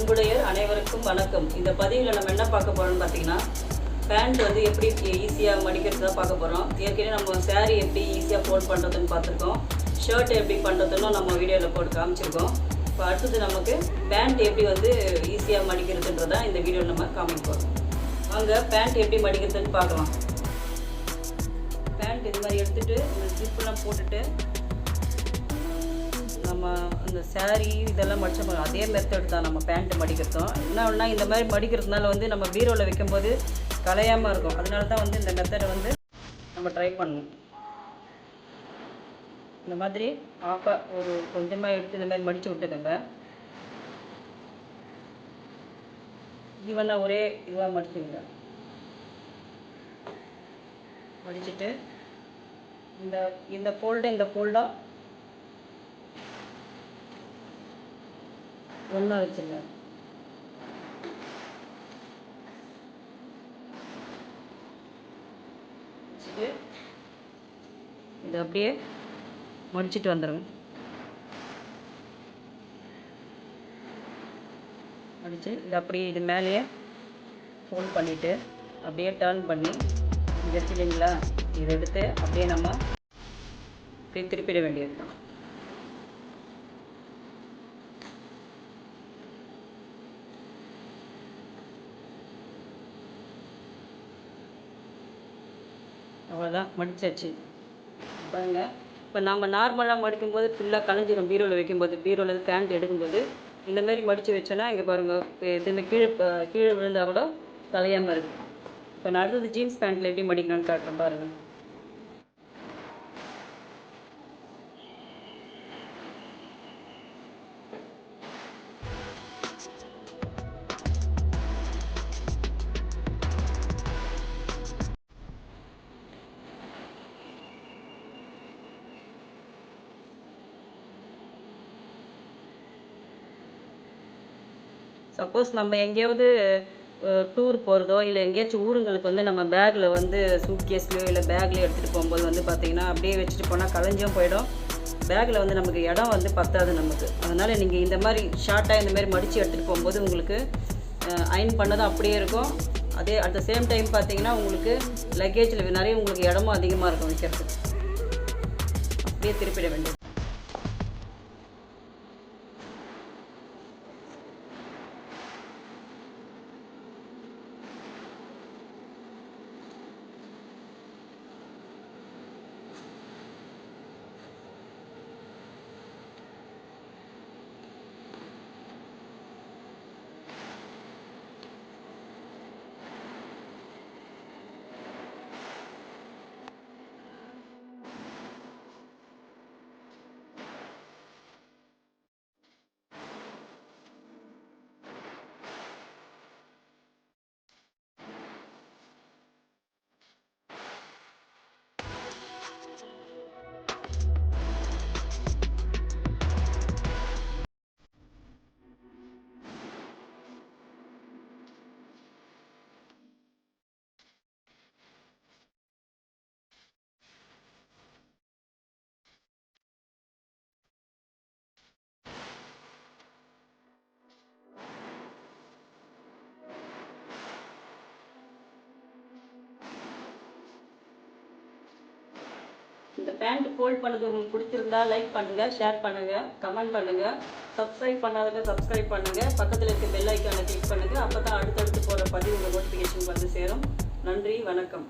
அன்புடையர் அனைவருக்கும் வணக்கம். இந்த பதிவில் நம்ம என்ன பார்க்க போகிறோம்னு பார்த்தீங்கன்னா, பேண்ட் வந்து எப்படி ஈஸியாக மடிக்கிறது தான் பார்க்க போகிறோம். ஏற்கனவே நம்ம saree எப்படி ஈஸியாக ஃபோல்ட் பண்ணுறதுன்னு பார்த்துருக்கோம். ஷர்ட் எப்படி பண்ணுறதுன்னு நம்ம வீடியோவில் போட்டு காமிச்சிருக்கோம். இப்போ அடுத்தது நமக்கு பேண்ட் எப்படி வந்து ஈஸியாக மடிக்கிறதுன்றதான் இந்த வீடியோவில் நம்ம காமிக்க போகிறோம். வாங்க பேண்ட் எப்படி மடிக்கிறதுன்னு பார்க்கலாம். பேண்ட் இது மாதிரி எடுத்துகிட்டு இந்த ஜிப்பெல்லாம் போட்டுட்டு நம்ம அந்த saree இதெல்லாம் மடிச்சோம். அதே மெத்தட் தான் நம்ம பேண்ட்டு மடிக்கிறதும். என்ன இந்த மாதிரி மடிக்கிறதுனால வந்து நம்ம பீரோவில் வைக்கும்போது கலையாமல் இருக்கும். அதனால தான் வந்து இந்த மெத்தடை வந்து நம்ம ட்ரை பண்ணணும். இந்த மாதிரி ஆஃபாக ஒரு கொஞ்சமாக எடுத்து இந்த மாதிரி மடித்து விட்டுக்கோங்க. ஈவனாக ஒரே இதுவாக மடிச்சுங்க. மடிச்சுட்டு இந்த ஃபோல்டாக ஒன்றா வச்சுருங்க. வச்சுட்டு இதை அப்படியே மடிச்சுட்டு வந்துடுங்க. மடித்து இதை அப்படியே இது மேலேயே ஃபோல்ட் பண்ணிவிட்டு அப்படியே டர்ன் பண்ணி இங்கே இருக்கு இல்லைங்களா, இதை எடுத்து அப்படியே நம்ம அப்படியே திருப்பிட வேண்டியது தான். அவ்வளோதான், மடிச்சாச்சு. பாருங்கள், இப்போ நம்ம நார்மலாக மடிக்கும்போது ஃபுல்லாக கலைஞ்சிடும். பீரோவில் வைக்கும்போது, பீரோவில் பேண்ட் எடுக்கும்போது இந்த மாதிரி மடித்து வச்சோன்னா இங்கே பாருங்கள், எதுவுமே கீழே விழுந்தால் கூட கலையாமல் இருக்குது. இப்போ நான் அடுத்தது ஜீன்ஸ் பேண்ட்டில் எப்படி மடிக்கணும்னு காட்டுறேன் பாருங்கள். சப்போஸ் நம்ம எங்கேயாவது டூர் போகிறதோ இல்லை எங்கேயாச்சும் ஊருங்களுக்கு வந்து நம்ம பேக்கில் வந்து சூட்கேஸ்லையோ இல்லை பேக்லேயோ எடுத்துகிட்டு போகும்போது வந்து பார்த்திங்கன்னா அப்படியே வச்சுட்டு போனால் கலைஞ்சும் போயிடும். பேக்கில் வந்து நமக்கு இடம் வந்து பத்தாது நமக்கு. அதனால் நீங்கள் இந்த மாதிரி ஷார்ட்டாக இந்த மாதிரி மடித்து எடுத்துகிட்டு போகும்போது உங்களுக்கு அயன் பண்ணதும் அப்படியே இருக்கும். அதே அட் த சேம் டைம் பார்த்திங்கன்னா உங்களுக்கு லக்கேஜில் நிறைய உங்களுக்கு இடமும் அதிகமாக இருக்கும் வைக்கிறதுக்கு. அப்படியே திருப்பிட வேண்டியது. இந்த பேண்ட் ஃபோல்ட் பண்ணது உங்களுக்கு பிடிச்சிருந்தா லைக் பண்ணுங்கள், ஷேர் பண்ணுங்கள், கமெண்ட் பண்ணுங்கள். சப்ஸ்கிரைப் பண்ணாதவங்க சப்ஸ்கிரைப் பண்ணுங்கள். பக்கத்தில் இருக்க பெல் ஐக்கானை கிளிக் பண்ணுங்கள். அப்போ தான் அடுத்தடுத்து போகிற பதிவு உங்கள் நோட்டிஃபிகேஷன் வந்து சேரும். நன்றி, வணக்கம்.